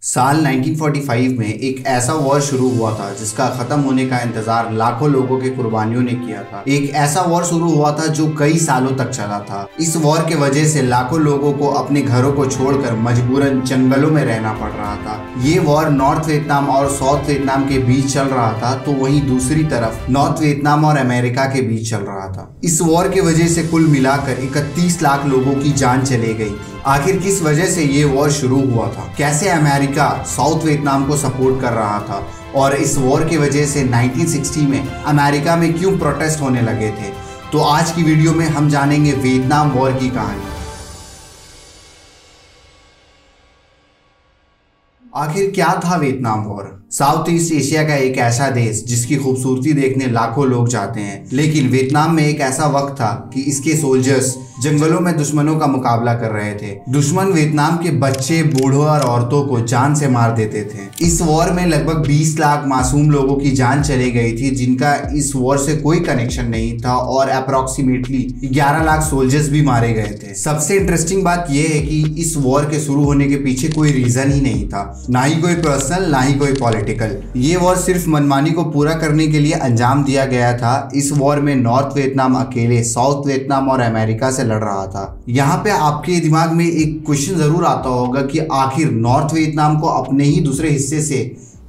साल 1945 में एक ऐसा वॉर शुरू हुआ था जिसका खत्म होने का इंतजार लाखों लोगों के कुर्बानियों ने किया था। एक ऐसा वॉर शुरू हुआ था जो कई सालों तक चला था। इस वॉर के वजह से लाखों लोगों को अपने घरों को छोड़कर मजबूरन जंगलों में रहना पड़ रहा था। ये वॉर नॉर्थ वियतनाम और साउथ वियतनाम के बीच चल रहा था, तो वहीं दूसरी तरफ नॉर्थ वियतनाम और अमेरिका के बीच चल रहा था। इस वॉर की वजह से कुल मिलाकर 31 लाख लोगों की जान चली गई थी। आखिर किस वजह से ये वॉर शुरू हुआ था, कैसे अमेरिका साउथ वियतनाम को सपोर्ट कर रहा था और इस वॉर की वजह से 1960 में अमेरिका में क्यों प्रोटेस्ट होने लगे थे, तो आज की वीडियो में हम जानेंगे वियतनाम वॉर की कहानी। आखिर क्या था Vietnam war? South east Asia का एक ऐसा देश जिसकी खूबसूरती देखने लाखों लोग जाते हैं, लेकिन वियतनाम में एक ऐसा वक्त था कि इसके सोल्जर्स जंगलों में दुश्मनों का मुकाबला कर रहे थे। दुश्मन वियतनाम के बच्चे, बूढ़ों और औरतों को जान से मार देते थे। इस वॉर में लगभग 20 लाख मासूम लोगों की जान चली गई थी, जिनका इस वॉर से कोई कनेक्शन नहीं था, और अप्रोक्सीमेटली 11 लाख सोल्जर्स भी मारे गए थे। सबसे इंटरेस्टिंग बात यह है कि इस वॉर के शुरू होने के पीछे कोई रीजन ही नहीं था, ना ही कोई पर्सनल, ना ही कोई पॉलिटिकल। ये वॉर सिर्फ मनमानी को पूरा करने के लिए अंजाम दिया गया था। इस वॉर में नॉर्थ वियतनाम अकेले साउथ वियतनाम और अमेरिका से लड़ रहा था। यहाँ पे आपके दिमाग में एक क्वेश्चन जरूर आता होगा कि आखिर नॉर्थ वियतनाम को अपने ही दूसरे हिस्से से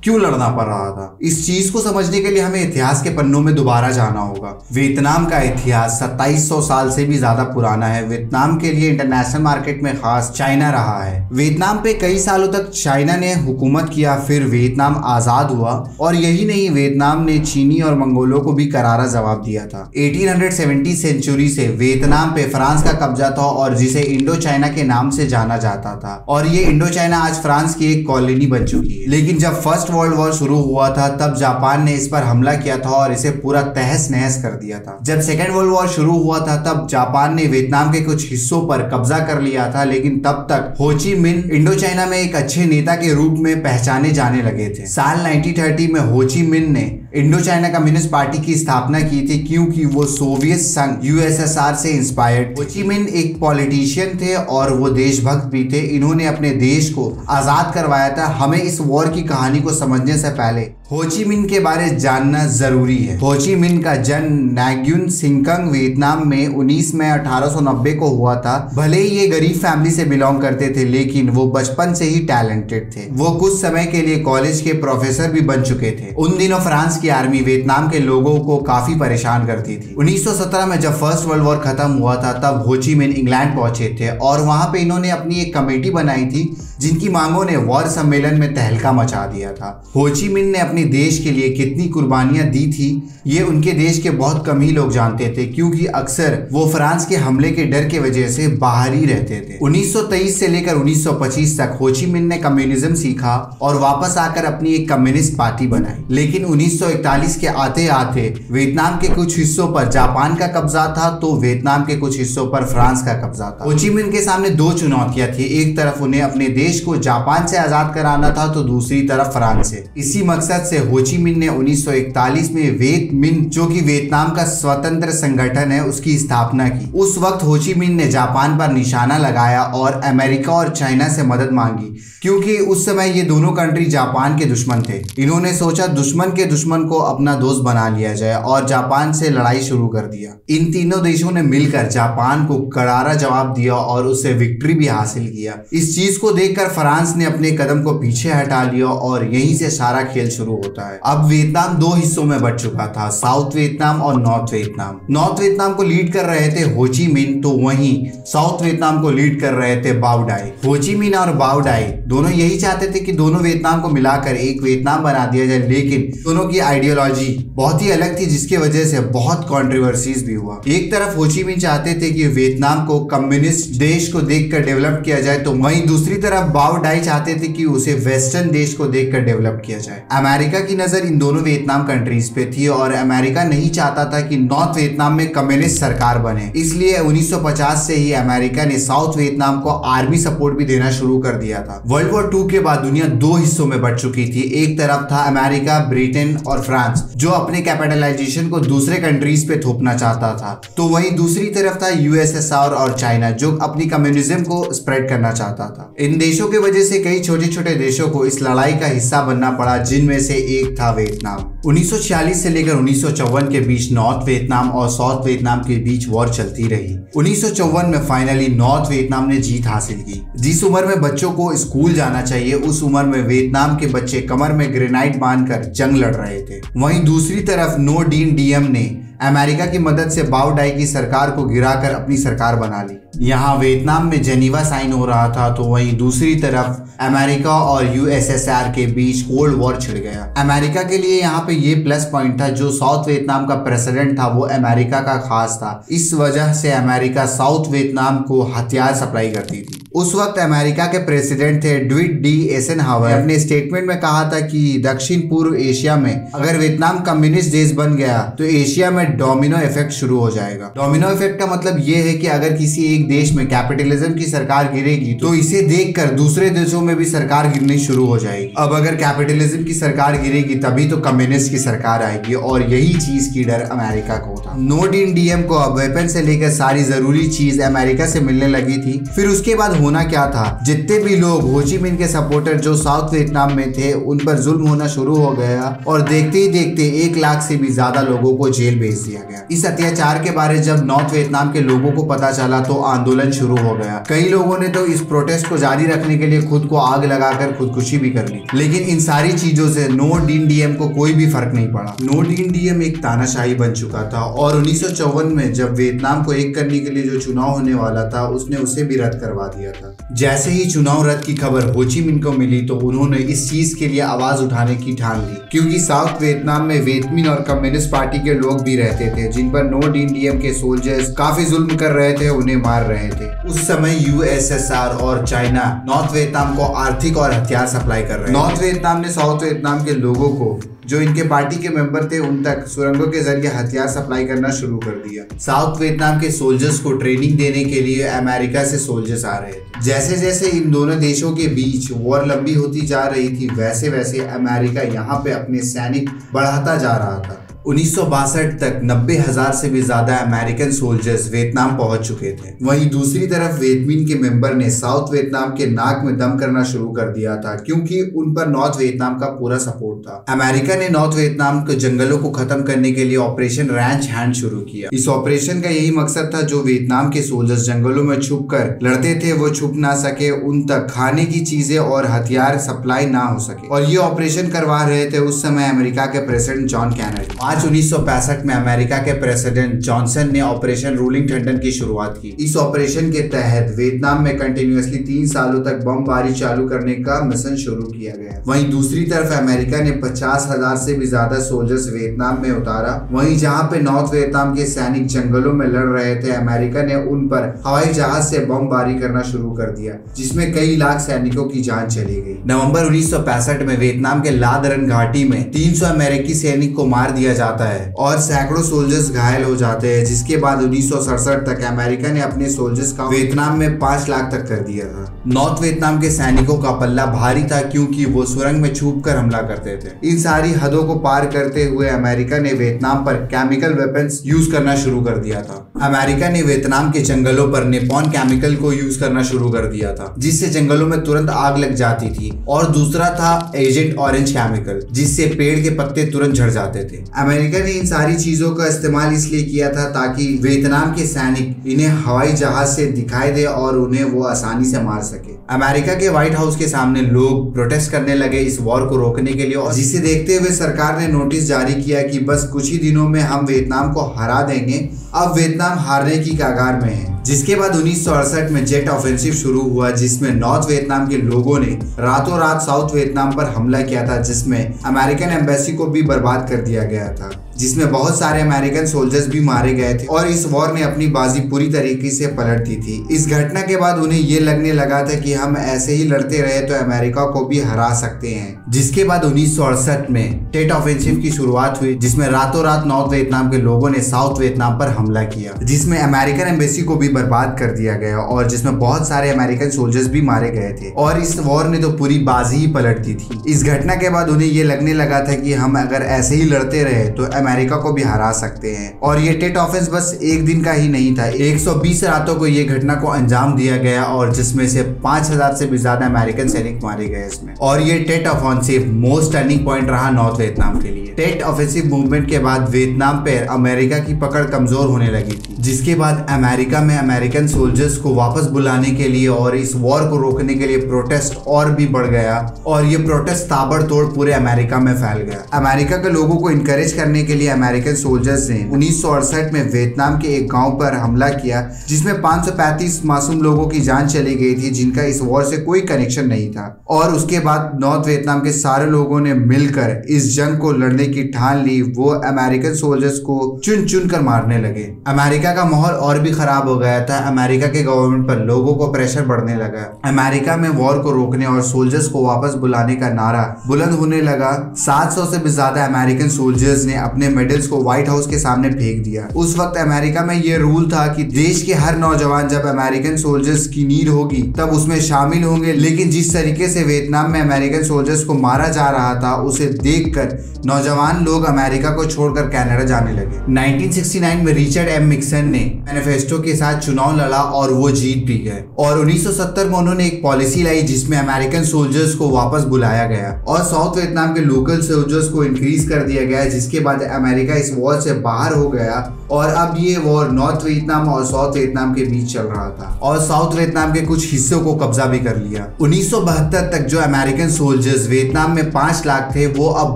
क्यों लड़ना पड़ रहा था। इस चीज को समझने के लिए हमें इतिहास के पन्नों में दोबारा जाना होगा। वियतनाम का इतिहास 2700 साल से भी ज्यादा पुराना है। वियतनाम के लिए इंटरनेशनल मार्केट में खास चाइना रहा है। वियतनाम पे कई सालों तक चाइना ने हुकूमत किया, फिर वियतनाम आजाद हुआ, और यही नहीं, वियतनाम ने चीनी और मंगोलों को भी करारा जवाब दिया था। 1870 सेंचुरी से वियतनाम पे फ्रांस का कब्जा था, और जिसे इंडो चाइना के नाम से जाना जाता था, और ये इंडो चाइना आज फ्रांस की एक कॉलोनी बन चुकी है। लेकिन जब फर्स्ट वर्ल्ड वॉर शुरू हुआ था तब जापान ने इस पर हमला किया था और इसे पूरा तहस नहस कर दिया था। जब सेकेंड वर्ल्ड वॉर शुरू हुआ था तब जापान ने वियतनाम के कुछ हिस्सों पर कब्जा कर लिया था, लेकिन तब तक हो ची मिन इंडो चाइना में एक अच्छे नेता के रूप में पहचाने जाने लगे थे। साल 1930 में हो ची मिन ने इंडो चाइना कम्युनिस्ट पार्टी की स्थापना की थी, क्योंकि वो सोवियत संघ यूएसएसआर से इंस्पायर्ड। हो ची मिन एक पॉलिटिशियन थे और वो देशभक्त भी थे। इन्होंने अपने देश को आजाद करवाया था। हमें इस वॉर की कहानी को समझने से पहले हो ची मिन के बारे जानना जरूरी है। हो ची मिन का जन्म नाग्युन सिंकंग वियतनाम में 19 मई 1890 को हुआ था। भले ही ये गरीब फैमिली से बिलोंग करते थे, लेकिन वो बचपन से ही टैलेंटेड थे। वो कुछ समय के लिए कॉलेज के प्रोफेसर भी बन चुके थे। उन दिनों फ्रांस की आर्मी वियतनाम के लोगों को काफी परेशान करती थी। 1917 में जब फर्स्ट वर्ल्ड वॉर खत्म हुआ था तब हो ची मिन इंग्लैंड पहुंचे थे, और वहां पे इन्होंने अपनी एक कमेटी बनाई थी जिनकी मांगों ने वॉर सम्मेलन में तहलका मचा दिया था। हो ची मिन ने अपने देश के लिए कितनी कुर्बानियां दी थी ये उनके देश के बहुत कम ही लोग जानते थे, क्योंकि अक्सर वो फ्रांस के हमले के डर के वजह से बाहर ही रहते थे। 1923 से लेकर 1925 तक हो ची मिन ने कम्युनिज्म सीखा और वापस आकर अपनी एक कम्युनिस्ट पार्टी बनाई। लेकिन 1941 के आते आते वियतनाम के कुछ हिस्सों पर जापान का कब्जा था, तो वियतनाम के कुछ हिस्सों पर फ्रांस का कब्जा था। हो ची मिन के सामने दो चुनौतियां थी। एक तरफ उन्हें अपने देश को जापान से आजाद कराना था, तो दूसरी तरफ फ्रांस से। इसी मकसद से हो ची मिन ने 1941 में वियत मिन, जो कि वियतनाम का स्वतंत्र संगठन है, उसकी स्थापना की। उस वक्त हो ची मिन ने जापान पर निशाना लगाया और अमेरिका और चाइना से मदद मांगी, क्योंकि उस समय ये दोनों कंट्री जापान के दुश्मन थे। इन्होंने सोचा दुश्मन के दुश्मन को अपना दोस्त बना लिया जाए और जापान से लड़ाई शुरू कर दिया। इन तीनों देशों ने मिलकर जापान को करारा जवाब दिया और उससे विक्ट्री भी हासिल किया। इस चीज को देखकर फ्रांस ने अपने कदम को पीछे हटा लिया और यहीं से सारा खेल शुरू होता है। अब वियतनाम दो हिस्सों में बंट चुका था, साउथ वियतनाम और नॉर्थ वियतनाम। नॉर्थ वियतनाम को लीड कर रहे थे हो ची मिन, तो वहीं साउथ वियतनाम को लीड कर रहे थे बाओ डाई। हो ची मिन और बाओ डाई दोनों यही चाहते थे कि दोनों वियतनाम को मिलाकर एक वियतनाम बना दिया जाए, लेकिन दोनों की आइडियोलॉजी बहुत ही अलग थी, जिसकी वजह से बहुत कंट्रोवर्सीज भी हुआ। एक तरफ हो ची मिन चाहते थे कि वियतनाम को कम्युनिस्ट देश को देखकर डेवलप किया जाए, तो वहीं दूसरी तरफ बाओ डाई चाहते थे कि उसे वेस्टर्न देश को देखकर डेवलप किया जाए। अमेरिका की नजर इन दोनों वियतनाम कंट्रीज पे थी और अमेरिका नहीं चाहता था कि नॉर्थ वियतनाम में कम्युनिस्ट सरकार बने। इसलिए 1950 से ही अमेरिका ने साउथ वियतनाम को आर्मी सपोर्ट भी देना शुरू कर दिया था। वर्ल्ड वॉर 2 के बाद दुनिया दो हिस्सों में बंट चुकी थी। एक तरफ था अमेरिका, ब्रिटेन और फ्रांस, जो अपने कैपिटलाइजेशन को दूसरे कंट्रीज पे थोपना चाहता था, तो वहीं दूसरी तरफ था यूएसएसआर और चाइना, जो अपनी कम्युनिज्म को स्प्रेड करना चाहता था। इन देशों की वजह से कई छोटे छोटे देशों को इस लड़ाई का हिस्सा बनना पड़ा, जिनमें से एक था वियतनाम। 1946 से लेकर 1954 के बीच नॉर्थ वियतनाम और साउथ वियतनाम के बीच वॉर चलती रही। 1954 में फाइनली नॉर्थ वियतनाम ने जीत हासिल की। जिस उम्र में बच्चों को स्कूल जाना चाहिए, उस उम्र में वियतनाम के बच्चे कमर में ग्रेनाइट बांधकर जंग लड़ रहे थे। वहीं दूसरी तरफ नो डीन डीएम ने अमेरिका की मदद से बाओ डाई की सरकार को गिराकर अपनी सरकार बना ली। यहाँ वियतनाम में जेनीवा साइन हो रहा था, तो वहीं दूसरी तरफ अमेरिका और यूएसएसआर के बीच कोल्ड वॉर छिड़ गया। अमेरिका के लिए यहाँ पे ये प्लस पॉइंट था, जो साउथ वियतनाम का प्रेसिडेंट था वो अमेरिका का खास था। इस वजह से अमेरिका साउथ वियतनाम को हथियार सप्लाई करती थी। उस वक्त अमेरिका के प्रेसिडेंट थे ड्विट डी एसेनहावर। अपने स्टेटमेंट में कहा था कि दक्षिण पूर्व एशिया में अगर वियतनाम कम्युनिस्ट देश बन गया तो एशिया में डोमिनो इफेक्ट शुरू हो जाएगा। डोमिनो इफेक्ट का मतलब ये है कि अगर किसी एक देश में कैपिटलिज्म की सरकार गिरेगी तो इसे देखकर दूसरे देशों में भी सरकार गिरनी शुरू हो जाएगी। अब अगर कैपिटलिज्म की सरकार गिरेगी तभी तो कम्युनिस्ट की सरकार आएगी, और यही चीज की डर अमेरिका को था। नो डीन डीएम को अब वेपन से लेकर सारी जरूरी चीज अमेरिका से मिलने लगी थी। फिर उसके बाद होना क्या था, जितने भी लोग हो ची मिन्ह के सपोर्टर जो साउथ वियतनाम में थे उन पर जुल्म होना शुरू हो गया, और देखते ही देखते 1 लाख से भी ज्यादा लोगों को जेल भेज दिया गया। इस अत्याचार के बारे जब नॉर्थ वियतनाम के लोगों को पता चला तो आंदोलन शुरू हो गया। कई लोगों ने तो इस प्रोटेस्ट को जारी रखने के लिए खुद को आग लगाकर खुदकुशी भी कर ली। लेकिन इन सारी चीजों से नो डीन डीएम को कोई भी फर्क नहीं पड़ा। नो डीन डीएम एक तानाशाही बन चुका था, और 1954 में जब वियतनाम को एक करने के लिए जो चुनाव होने वाला था उसने उसे भी रद्द करवा दिया था। जैसे ही चुनाव रद्द की खबर हो ची मिन्ह को मिली तो उन्होंने इस चीज के लिए आवाज उठाने की ठान ली, क्योंकि साउथ वियतनाम में वियत मिन्ह और कम्युनिस्ट पार्टी के लोग भी रहते थे, जिन पर नो डीन डीएम के सोल्जर्स काफी जुल्म कर रहे थे, उन्हें मार रहे थे। उस समय यूएसएसआर और चाइना नॉर्थ वियतनाम को आर्थिक और हथियार सप्लाई कर रहे थे। नॉर्थ वियतनाम ने साउथ वियतनाम के लोगों को जो इनके पार्टी के मेंबर थे उन तक सुरंगों के जरिए हथियार सप्लाई करना शुरू कर दिया। साउथ वियतनाम के सोल्जर्स को ट्रेनिंग देने के लिए अमेरिका से सोल्जर्स आ रहे थे। जैसे जैसे इन दोनों देशों के बीच वॉर लंबी होती जा रही थी, वैसे वैसे अमेरिका यहाँ पे अपने सैनिक बढ़ाता जा रहा था। 1962 तक 90,000 से भी ज्यादा अमेरिकन सोल्जर्स वियतनाम पहुंच चुके थे। वहीं दूसरी तरफ वियत मिन्ह के मेंबर ने साउथ वियतनाम के नाक में दम करना शुरू कर दिया था, क्योंकि उन पर नॉर्थ वियतनाम का पूरा सपोर्ट था। अमेरिका ने नॉर्थ वियतनाम के जंगलों को खत्म करने के लिए ऑपरेशन रैंच हैंड शुरू किया। इस ऑपरेशन का यही मकसद था, जो वियतनाम के सोल्जर्स जंगलों में छुप कर लड़ते थे वो छुप ना सके, उन तक खाने की चीजें और हथियार सप्लाई ना हो सके। और ये ऑपरेशन करवा रहे थे उस समय अमेरिका के प्रेसिडेंट जॉन कैनेडी। मार्च 1965 में अमेरिका के प्रेसिडेंट जॉनसन ने ऑपरेशन रूलिंग थंडर की शुरुआत की। इस ऑपरेशन के तहत वियतनाम में कंटिन्यूअसली 3 सालों तक बमबारी चालू करने का मिशन शुरू किया गया। वहीं दूसरी तरफ अमेरिका ने 50,000 से भी ज्यादा सोल्जर्स वियतनाम में उतारा। वहीं जहां पे नॉर्थ वियतनाम के सैनिक जंगलों में लड़ रहे थे, अमेरिका ने उन पर हवाई जहाज से बमबारी करना शुरू कर दिया, जिसमें कई लाख सैनिकों की जान चली गई। नवंबर 1965 में वियतनाम के लादरन घाटी में 300 अमेरिकी सैनिक को मार दिया जाता है और सैकड़ों सोल्जर्स घायल हो जाते हैं, जिसके बाद 1967 तक अमेरिका ने अपने सोल्जर्स का वियतनाम में 5 लाख तक कर दिया था। नॉर्थ वियतनाम के सैनिकों का पल्ला भारी था, क्योंकि वो सुरंग में छुप कर हमला करते थे। इन सारी हदों को पार करते हुए अमेरिका ने वियतनाम पर केमिकल वेपन्स यूज करना शुरू कर दिया था। अमेरिका ने वियतनाम के जंगलों पर नेपॉन केमिकल को यूज करना शुरू कर दिया था, जिससे जंगलों में तुरंत आग लग जाती थी। और दूसरा था एजेंट ऑरेंज केमिकल, जिससे पेड़ के पत्ते तुरंत झड़ जाते थे। अमेरिका ने इन सारी चीजों का इस्तेमाल इसलिए किया था ताकि वियतनाम के सैनिक इन्हें हवाई जहाज से दिखाई दे और उन्हें वो आसानी से मार सके। अमेरिका के व्हाइट हाउस के सामने लोग प्रोटेस्ट करने लगे इस वॉर को रोकने के लिए, और जिसे देखते हुए सरकार ने नोटिस जारी किया कि बस कुछ ही दिनों में हम वियतनाम को हरा देंगे। अब वियतनाम हारने की कगार में है। जिसके बाद 1968 में जेट ऑफेंसिव शुरू हुआ, जिसमें नॉर्थ वियतनाम के लोगों ने रातों रात साउथ वियतनाम पर हमला किया था, जिसमें अमेरिकन एम्बेसी को भी बर्बाद कर दिया गया था, जिसमें बहुत सारे अमेरिकन सोल्जर्स भी मारे गए थे। और इस वॉर ने अपनी बाजी पूरी तरीके से पलट दी थी। इस घटना के बाद उन्हें ये लगने लगा था कि हम ऐसे ही लड़ते रहे तो अमेरिका को भी हरा सकते हैं। जिसके बाद 1968 में टेट ऑफेंसिव की शुरुआत हुई, जिसमें रातों रात नॉर्थ वियतनाम के लोगों ने साउथ वियतनाम पर हमला किया, जिसमें अमेरिकन एम्बेसी को भी बर्बाद कर दिया गया और जिसमें बहुत सारे अमेरिकन सोल्जर्स भी मारे गए थे। और इस वॉर ने तो पूरी बाजी ही पलट दी थी। इस घटना के बाद उन्हें ये लगने लगा था कि हम अगर ऐसे ही लड़ते रहे तो अमेरिका को भी हरा सकते हैं। और ये टेट ऑफेंस बस एक दिन का ही नहीं था, 120 रातों को ये घटना को अंजाम दिया गया और जिसमें से 5000 से भी ज्यादा अमेरिकन सैनिक मारे गए इसमें। और ये Tet offensive most turning point रहा नॉर्थ वियतनाम के लिए। टेट ऑफेंसिव मूवमेंट के बाद वियतनाम पे अमेरिका की पकड़ कमजोर होने लगी थी, जिसके बाद अमेरिका में अमेरिकन सोल्जर्स को वापस बुलाने के लिए और इस वॉर को रोकने के लिए प्रोटेस्ट और भी बढ़ गया और ये प्रोटेस्ट ताबड़तोड़ पूरे अमेरिका में फैल गया। अमेरिका के लोगों को इनकरेज करने के लिए अमेरिकन सोल्जर्स ने 1968 में वियतनाम के एक गांव पर हमला किया, जिसमें 535 मासूम लोगों की जान चली गई थी, जिनका इस वॉर से कोई कनेक्शन नहीं था। और उसके बाद नॉर्थ वियतनाम के सारे लोगों ने मिलकर इस जंग को लड़ने की ठान ली। वो अमेरिकन सोल्जर्स को चुन चुन कर मारने लगे। अमेरिका का माहौल और भी खराब हो गया था। अमेरिका के गवर्नमेंट पर लोगों को प्रेशर बढ़ने लगा। अमेरिका में वॉर को रोकने और सोल्जर्स को वापस बुलाने का नारा बुलंद होने लगा। 700 से भी ज्यादा अमेरिकन सोल्जर्स ने अपने मेडल्स को व्हाइट हाउस के सामने फेंक दिया। उस वक्त अमेरिका में यह रूल था कि देश के हर नौजवान जब अमेरिकन सोल्जर्स की नीड होगी तब उसमें शामिल होंगे। लेकिन जिस तरीके से वियतनाम में अमेरिकन सोल्जर्स को मारा जा रहा था, उसे देखकर नौजवान लोग अमेरिका को छोड़कर कनाडा जाने लगे। 1969 में रिचर्ड एम निक्सन ने मैनिफेस्टो के साथ चुनाव लड़ा और वो जीत भी गए। और 1970 में उन्होंने एक पॉलिसी लाई जिसमें अमेरिकन सोल्जर्स को वापस बुलाया गया और साउथ वियतनाम के लोकल सोल्जर्स को इंक्रीज कर दिया गया, जिसके बाद अमेरिका इस वॉर से बाहर हो गया और अब ये वॉर नॉर्थ वियतनाम और साउथ वियतनाम के बीच चल रहा था और साउथ वियतनाम के कुछ हिस्सों को कब्जा भी कर लिया। 1972 तक जो अमेरिकन सोल्जर्स वियतनाम में 5 लाख थे, वो अब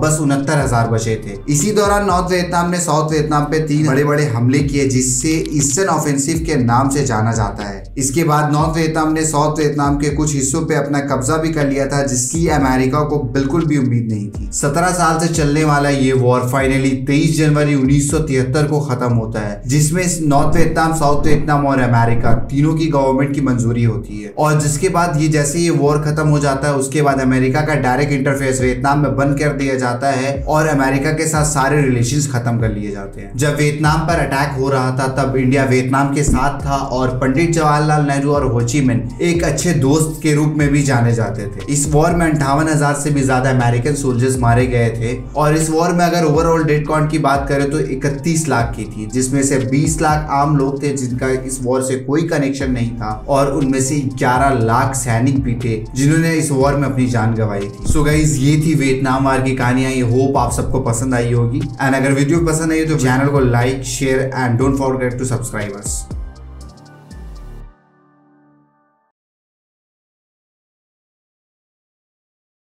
बस 69,000 बचे थे। इसी दौरान नॉर्थ वियतनाम ने साउथ वियतनाम पे 3 बड़े बड़े हमले किए, जिससे ईस्टर्न ऑफेंसिव के नाम से जाना जाता है। इसके बाद नॉर्थ वियतनाम ने साउथ वियतनाम के कुछ हिस्सों पे अपना कब्जा भी कर लिया था, जिसकी अमेरिका को बिल्कुल भी उम्मीद नहीं थी। 17 साल से चलने वाला ये वॉर फाइनली 23 जनवरी 1973 को खत्म होता है, जिसमें नॉर्थ वियतनाम, साउथ वियतनाम और अमेरिका तीनों की गवर्नमेंट की मंजूरी होती है। और जिसके बाद ये जैसे ये वॉर खत्म हो जाता है, उसके बाद अमेरिका का डायरेक्ट इंटरफेस वियतनाम में बंद कर दिया जाता है और अमेरिका के साथ सारे रिलेशंस खत्म कर लिए जाते हैं। जब वियतनाम पर अटैक हो रहा था तब इंडिया वियतनाम के साथ था और पंडित जवाहरलाल नेहरू और हो ची मिन्ह एक अच्छे दोस्त के रूप में भी जाने जाते थे। इस वॉर में 58,000 से भी ज्यादा अमेरिकन सोल्जर्स मारे गए थे और इस वॉर में अगर ओवरऑल डेड काउंट की बात करें तो 31 लाख की थी, जिसमें से 20 लाख आम लोग थे जिनका इस वॉर से कोई कनेक्शन नहीं था और उनमें से 11 लाख सैनिक भी थे जिन्होंने इस वॉर में अपनी जान गंवाई थी। सो गाइस, ये थी वियतनाम वॉर की कहानी। आई होप आप सबको पसंद आई होगी एंड अगर वीडियो पसंद आई तो चैनल को like, share and don't forget to subscribe us.